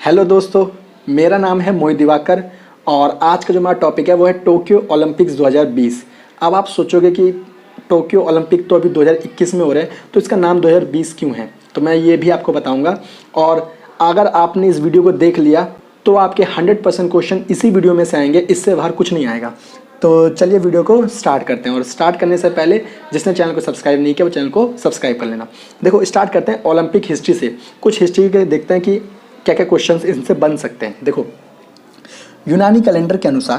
Hello दोस्तों, मेरा नाम है मोहित दिवाकर और आज का जो हमारा टॉपिक है वो है टोक्यो ओलंपिक्स 2020। अब आप सोचोगे कि टोक्यो ओलंपिक तो अभी 2021 में हो रहे हैं, तो इसका नाम 2020 क्यों है? तो मैं ये भी आपको बताऊंगा। और अगर आपने इस वीडियो को देख लिया तो आपके 100% क्वेश्चन इसी वीडियो में से आएंगे, इससे बाहर कुछ नहीं आएगा। तो चलिए वीडियो को स्टार्ट करते हैं। और स्टार्ट करने से पहले जिसने चैनल को सब्सक्राइब नहीं किया वो चैनल को सब्सक्राइब कर लेना। देखो, स्टार्ट करते हैं ओलंपिक हिस्ट्री से। कुछ हिस्ट्री के देखते हैं कि क्या क्या क्वेश्चंस इनसे बन सकते हैं। देखो, यूनानी कैलेंडर के अनुसार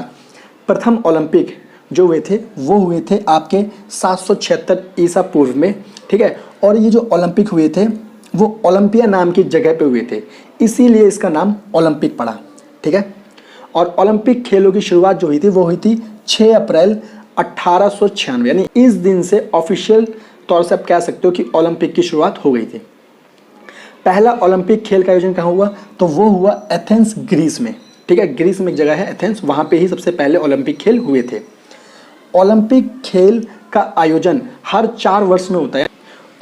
प्रथम ओलंपिक जो हुए थे वो हुए थे आपके 776 ईसा पूर्व में, ठीक है। और ये जो ओलंपिक हुए थे वो ओलंपिया नाम की जगह पे हुए थे, इसीलिए इसका नाम ओलंपिक पड़ा, ठीक है। और ओलंपिक खेलों की शुरुआत जो हुई थी वो हुई थी 6 अप्रैल 1896, यानी इस दिन से ऑफिशियल तौर से आप कह सकते हो कि ओलंपिक की शुरुआत हो गई थी। पहला ओलंपिक खेल का आयोजन कहाँ हुआ? तो वो हुआ एथेंस, ग्रीस में, ठीक है। ग्रीस में एक जगह है एथेंस, वहाँ पे ही सबसे पहले ओलंपिक खेल हुए थे। ओलंपिक खेल का आयोजन हर 4 वर्ष में होता है।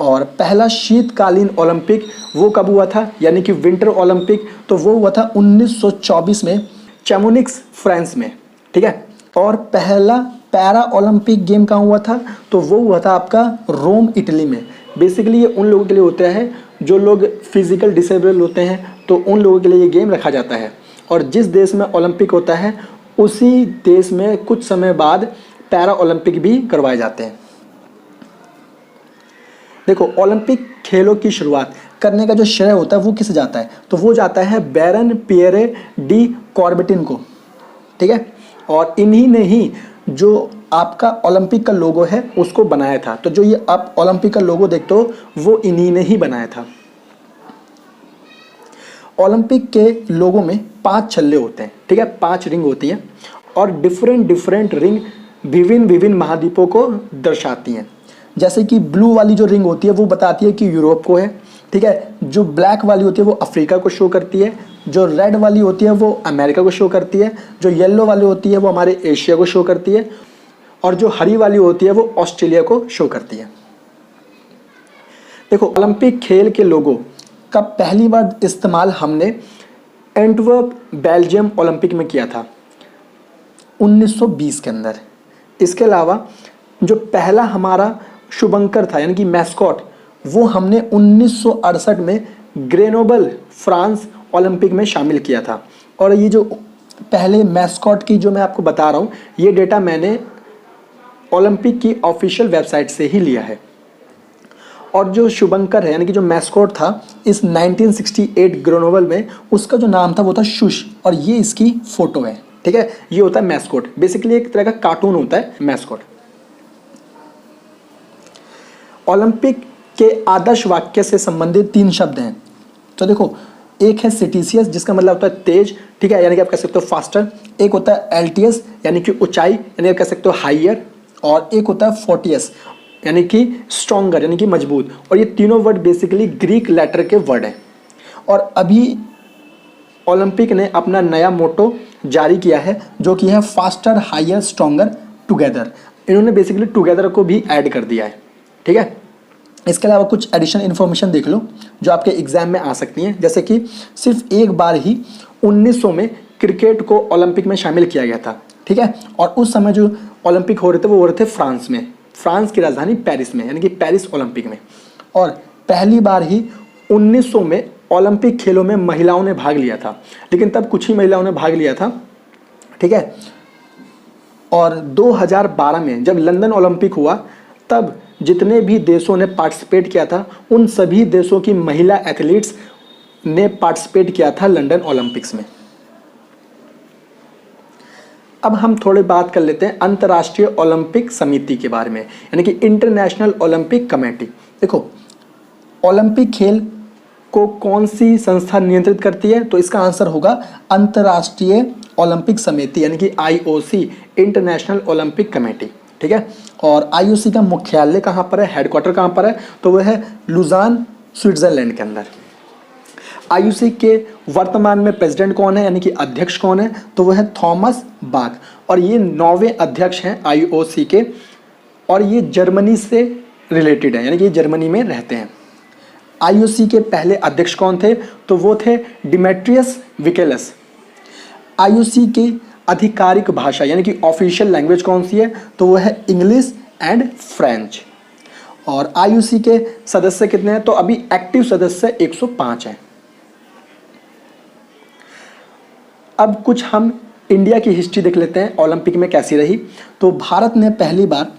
और पहला शीतकालीन ओलंपिक वो कब हुआ था, यानी कि विंटर ओलंपिक, तो वो हुआ था 1924 में चैमोनिक्स, फ्रांस में, ठीक है। और पहला पैरा ओलंपिक गेम कहाँ हुआ था? तो वो हुआ था आपका रोम, इटली में। बेसिकली ये उन लोगों के लिए होता है जो लोग फिजिकल डिसेबल होते हैं, तो उन लोगों के लिए ये गेम रखा जाता है। और जिस देश में ओलंपिक होता है उसी देश में कुछ समय बाद पैरा ओलंपिक भी करवाए जाते हैं। देखो, ओलंपिक खेलों की शुरुआत करने का जो श्रेय होता है वो किसे जाता है? तो वो जाता है बैरन पियरे डी कॉर्बेटिन को, ठीक है। और इन्हीं ने ही जो आपका ओलंपिक का लोगो है उसको बनाया था। तो जो ये आप ओलंपिक का लोगो देखते हो वो इन्हीं ने ही बनाया था। ओलंपिक के लोगो में 5 छल्ले होते हैं, ठीक है, 5 रिंग होती हैं। और डिफरेंट रिंग विभिन्न महाद्वीपों को दर्शाती हैं। जैसे कि ब्लू वाली जो रिंग होती है वो बताती है कि यूरोप को है, ठीक है। जो ब्लैक वाली होती है वो अफ्रीका को शो करती है। जो रेड वाली होती है वो अमेरिका को शो करती है। जो येलो वाली होती है वो हमारे एशिया को शो करती है। और जो हरी वाली होती है वो ऑस्ट्रेलिया को शो करती है। देखो, ओलंपिक खेल के लोगो का पहली बार इस्तेमाल हमने एंटवर्प, बेल्जियम ओलंपिक में किया था 1920 के अंदर। इसके अलावा जो पहला हमारा शुभंकर था, यानी कि मैस्कॉट, वो हमने 1968 में ग्रेनोबल, फ्रांस ओलंपिक में शामिल किया था। और ये जो पहले मैस्कॉट की जो मैं आपको बता रहा हूँ, ये डेटा मैंने ओलंपिक की ऑफिशियल वेबसाइट से ही लिया है। और जो शुभंकर है, यानी कि जो मैस्कॉट था इस 1968 ग्रेनोबल में, उसका जो नाम था वो था शुश। और ये इसकी फोटो है, ठीक है। ये होता है मैस्कॉट, बेसिकली एक तरह का कार्टून होता है मैस्कॉट। ओलंपिक के आदर्श वाक्य से संबंधित 3 शब्द हैं। तो देखो, एक है सिटीसियस, जिसका मतलब होता है तेज, ठीक है, यानी कि आप कह सकते हो फास्टर। एक होता है एल्टियस, यानी कि ऊंचाई, यानी आप कह सकते हो हाइयर। और एक होता है फोर्टियस, यानी कि स्ट्रॉन्गर, यानी कि मजबूत। और ये तीनों वर्ड बेसिकली ग्रीक लेटर के वर्ड हैं। और अभी ओलंपिक ने अपना नया मोटो जारी किया है जो कि है फास्टर, हाइयर, स्ट्रॉन्गर, टुगेदर। इन्होंने बेसिकली टुगेदर को भी ऐड कर दिया है, ठीक है। इसके अलावा कुछ एडिशनल इन्फॉर्मेशन देख लो जो आपके एग्जाम में आ सकती हैं। जैसे कि सिर्फ एक बार ही 1900 में क्रिकेट को ओलंपिक में शामिल किया गया था, ठीक है। और उस समय जो ओलंपिक हो रहे थे वो हो रहे थे फ्रांस में, फ्रांस की राजधानी पेरिस में, यानी कि पेरिस ओलंपिक में। और पहली बार ही 1900 में ओलंपिक खेलों में महिलाओं ने भाग लिया था, लेकिन तब कुछ ही महिलाओं ने भाग लिया था, ठीक है। और 2012 में जब लंदन ओलंपिक हुआ तब जितने भी देशों ने पार्टिसिपेट किया था उन सभी देशों की महिला एथलीट्स ने पार्टिसिपेट किया था लंदन ओलंपिक्स में। अब हम थोड़ी बात कर लेते हैं अंतर्राष्ट्रीय ओलंपिक समिति के बारे में, यानी कि इंटरनेशनल ओलंपिक कमेटी। देखो, ओलंपिक खेल को कौन सी संस्था नियंत्रित करती है? तो इसका आंसर होगा अंतर्राष्ट्रीय ओलंपिक समिति, यानी कि IOC, इंटरनेशनल ओलंपिक कमेटी, ठीक है। और IOC का मुख्यालय कहाँ पर है, हेडक्वार्टर कहाँ पर है? तो वह है लुजान, स्विट्जरलैंड के अंदर। IOC के वर्तमान में प्रेसिडेंट कौन है, यानी कि अध्यक्ष कौन है? तो वह है थॉमस बाक। और ये 9वें अध्यक्ष हैं IOC के, और ये जर्मनी से रिलेटेड है, यानी कि जर्मनी में रहते हैं। आईओसी के पहले अध्यक्ष कौन थे? तो वो थे डिमेट्रियस विकेलस। आईओसी की आधिकारिक भाषा यानी कि ऑफिशियल लैंग्वेज कौन सी है? तो वो है इंग्लिश एंड फ्रेंच। और आईओसी के सदस्य कितने हैं? तो अभी एक्टिव सदस्य 105 हैं। अब कुछ हम इंडिया की हिस्ट्री देख लेते हैं, ओलंपिक में कैसी रही। तो भारत ने पहली बार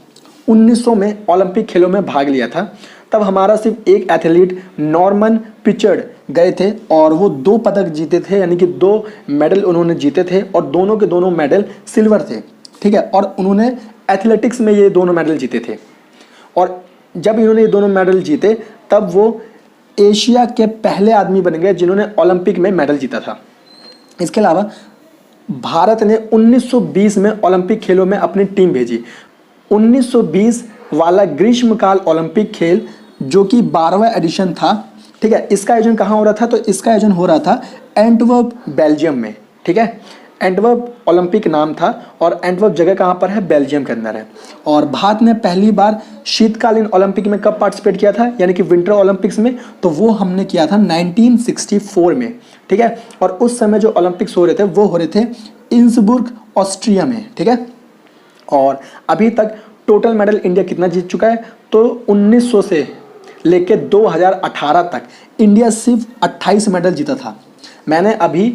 1900 में ओलंपिक खेलों में भाग लिया था। तब हमारा सिर्फ एक एथलीट नॉर्मन पिचर्ड गए थे और वो 2 पदक जीते थे, यानी कि 2 मेडल उन्होंने जीते थे और दोनों के दोनों मेडल सिल्वर थे, ठीक है। और उन्होंने एथलेटिक्स में ये दोनों मेडल जीते थे। और जब इन्होंने ये दोनों मेडल जीते तब वो एशिया के पहले आदमी बन गए जिन्होंने ओलंपिक में मेडल जीता था। इसके अलावा भारत ने 1920 में ओलंपिक खेलों में अपनी टीम भेजी। 1920 वाला ग्रीष्मकाल ओलंपिक खेल जो कि 12वां एडिशन था, ठीक है। इसका आयोजन कहाँ हो रहा था? तो इसका आयोजन हो रहा था एंटवर्प बेल्जियम में, ठीक है। एंटवर्प ओलंपिक नाम था और एंटवर्प जगह कहाँ पर है? बेल्जियम के अंदर है। और भारत ने पहली बार शीतकालीन ओलंपिक में कब पार्टिसिपेट किया था, यानी कि विंटर ओलंपिक्स में? तो वो हमने किया था 1964 में, ठीक है। और उस समय जो ओलंपिक्स हो रहे थे वो हो रहे थे इंसबुर्ग ऑस्ट्रिया में, ठीक है। और अभी तक टोटल मेडल इंडिया कितना जीत चुका है? तो 1900 से लेके 2018 तक इंडिया सिर्फ 28 मेडल जीता था। मैंने अभी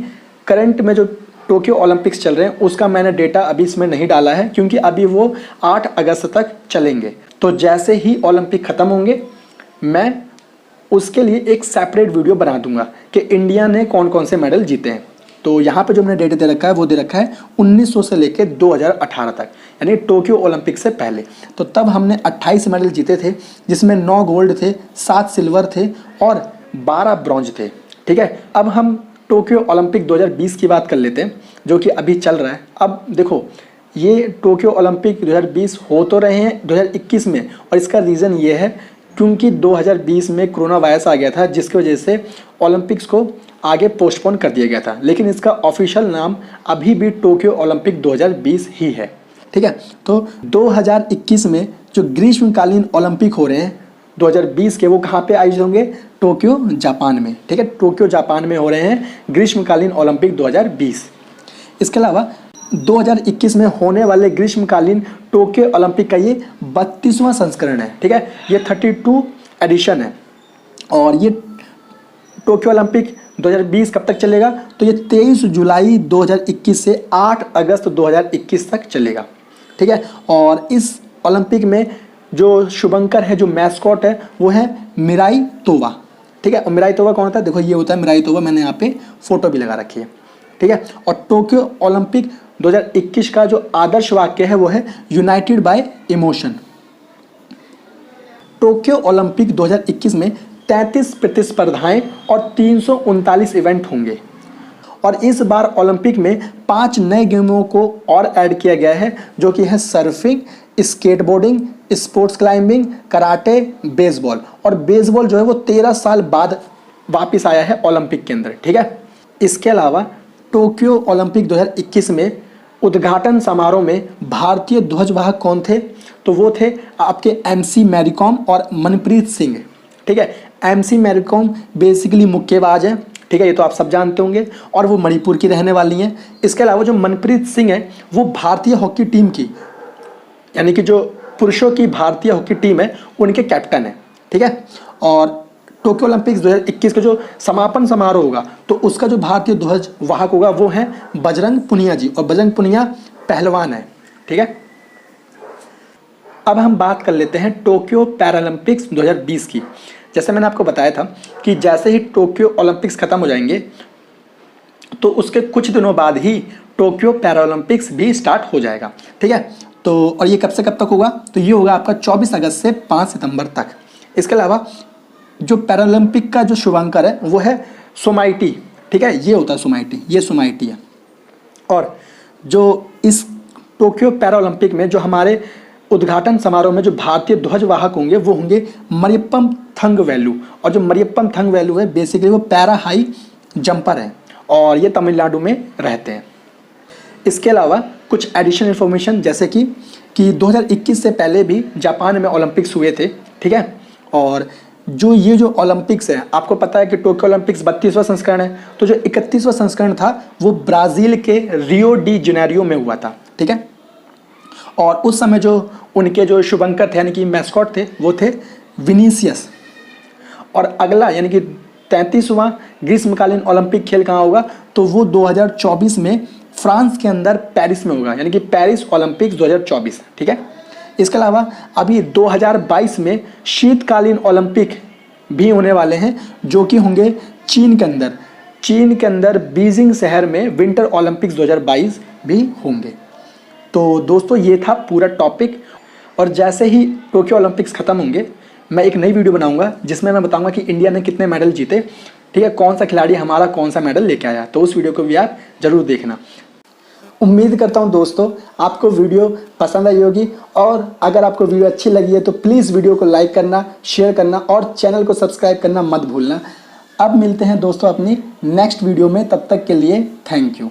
करंट में जो टोक्यो ओलंपिक्स चल रहे हैं उसका मैंने डेटा अभी इसमें नहीं डाला है क्योंकि अभी वो 8 अगस्त तक चलेंगे। तो जैसे ही ओलंपिक ख़त्म होंगे मैं उसके लिए एक सेपरेट वीडियो बना दूंगा कि इंडिया ने कौन कौन से मेडल जीते हैं। तो यहाँ पे जो मैंने डेटा दे रखा है वो दे रखा है 1900 से लेके 2018 तक, यानी टोक्यो ओलंपिक से पहले। तो तब हमने 28 मेडल जीते थे जिसमें 9 गोल्ड थे, 7 सिल्वर थे और 12 ब्रॉन्ज थे, ठीक है। अब हम टोक्यो ओलंपिक 2020 की बात कर लेते हैं जो कि अभी चल रहा है। अब देखो ये टोक्यो ओलंपिक 2020 हो तो रहे हैं 2021 में, और इसका रीज़न ये है क्योंकि 2020 में कोरोना वायरस आ गया था जिसकी वजह से ओलंपिक्स को आगे पोस्टपोन कर दिया गया था। लेकिन इसका ऑफिशियल नाम अभी भी टोक्यो ओलंपिक 2020 ही है, ठीक है। तो 2021 में जो ग्रीष्मकालीन ओलंपिक हो रहे हैं 2020 के, वो कहाँ पे आयोजित होंगे? टोक्यो जापान में, ठीक है। टोक्यो जापान में हो रहे हैं ग्रीष्मकालीन ओलंपिक 2020। इसके अलावा 2021 में होने वाले ग्रीष्मकालीन टोक्यो ओलंपिक का ये 32वां संस्करण है, ठीक है। ये 32 एडिशन है। और ये टोक्यो ओलंपिक 2020 कब तक चलेगा? तो ये 23 जुलाई 2021 से 8 अगस्त 2021 तक चलेगा, ठीक है। और इस ओलंपिक में जो शुभंकर है, जो मैस्कॉट है, वो है मिराई तोवा, ठीक है। और मिराई तोवा कौन होता है? देखो ये होता है मिराई तोवा, मैंने यहाँ पे फोटो भी लगा रखी है, ठीक है। और टोक्यो ओलंपिक 2021 का जो आदर्श वाक्य है वो है United bye emotion. Tokyo Olympic 2021 में 33 प्रतिस्पर्धाएं और 339 इवेंट होंगे। और इस बार ओलंपिक में 5 नए गेमों को और ऐड किया गया है जो कि है surfing, skateboarding, sports climbing, karate, baseball. और बेसबॉल जो है वो 13 साल बाद वापस आया है ओलंपिक के अंदर, ठीक है। इसके अलावा टोक्यो ओलंपिक 2021 में उद्घाटन समारोह में भारतीय ध्वजवाहक कौन थे? तो वो थे आपके MC मैरीकॉम और मनप्रीत सिंह, ठीक है। MC मैरीकॉम बेसिकली मुक्केबाज हैं, ठीक है, ये तो आप सब जानते होंगे, और वो मणिपुर की रहने वाली हैं। इसके अलावा जो मनप्रीत सिंह है वो भारतीय हॉकी टीम की, यानी कि जो पुरुषों की भारतीय हॉकी टीम है उनके कैप्टन है, ठीक है। और टोक्यो ओलंपिक्स 2021 का जो समापन समारोह होगा तो उसका जो भारतीय ध्वज वाहक होगा वो है बजरंग पुनिया जी, और बजरंग पुनिया पहलवान है, ठीक है। अब हम बात कर लेते हैं टोक्यो पैरालंपिक्स 2020 की। जैसे मैंने आपको बताया था कि जैसे ही टोक्यो ओलंपिक्स खत्म हो जाएंगे तो उसके कुछ दिनों बाद ही टोक्यो पैरालंपिक्स भी स्टार्ट हो जाएगा, ठीक है। तो और ये कब से कब तक होगा? तो ये होगा आपका 24 अगस्त से 5 सितंबर तक। इसके अलावा जो पैरालंपिक का जो शुभांकर है वो है सोमाइटी, ठीक है, ये होता है सोमाइटी, ये सोमाइटी है। और जो इस टोक्यो पैरालंपिक में जो हमारे उद्घाटन समारोह में जो भारतीय ध्वजवाहक होंगे वो होंगे मरियप्पम थंगवेलु। और जो मरियप्पम थंगवेलु है बेसिकली वो पैरा हाई जंपर है और ये तमिलनाडु में रहते हैं। इसके अलावा कुछ एडिशनल इन्फॉर्मेशन जैसे कि 2021 से पहले भी जापान में ओलंपिक्स हुए थे, ठीक है। और जो ये जो ओलंपिक्स है, आपको पता है कि टोक्यो ओलंपिक्स 32वां संस्करण है, तो जो 31वां संस्करण था वो ब्राज़ील के रियो डी जनेरियो में हुआ था, ठीक है। और उस समय जो उनके जो शुभंकर थे यानी कि मैस्कॉट थे वो थे विनीसियस। और अगला यानी कि 33वां ग्रीष्मकालीन ओलंपिक खेल कहाँ होगा, तो वो 2024 में फ्रांस के अंदर पेरिस में होगा, यानी कि पेरिस ओलंपिक्स 2024, ठीक है। इसके अलावा अभी 2022 में शीतकालीन ओलंपिक भी होने वाले हैं जो कि होंगे चीन के अंदर बीजिंग शहर में विंटर ओलंपिक्स 2022 भी होंगे। तो दोस्तों ये था पूरा टॉपिक, और जैसे ही टोक्यो ओलंपिक्स ख़त्म होंगे मैं एक नई वीडियो बनाऊंगा जिसमें मैं बताऊंगा कि इंडिया ने कितने मेडल जीते, ठीक है, कौन सा खिलाड़ी हमारा कौन सा मेडल लेके आया। तो उस वीडियो को भी आप ज़रूर देखना। उम्मीद करता हूं दोस्तों आपको वीडियो पसंद आई होगी, और अगर आपको वीडियो अच्छी लगी है तो प्लीज़ वीडियो को लाइक करना, शेयर करना और चैनल को सब्सक्राइब करना मत भूलना। अब मिलते हैं दोस्तों अपनी नेक्स्ट वीडियो में, तब तक के लिए थैंक यू।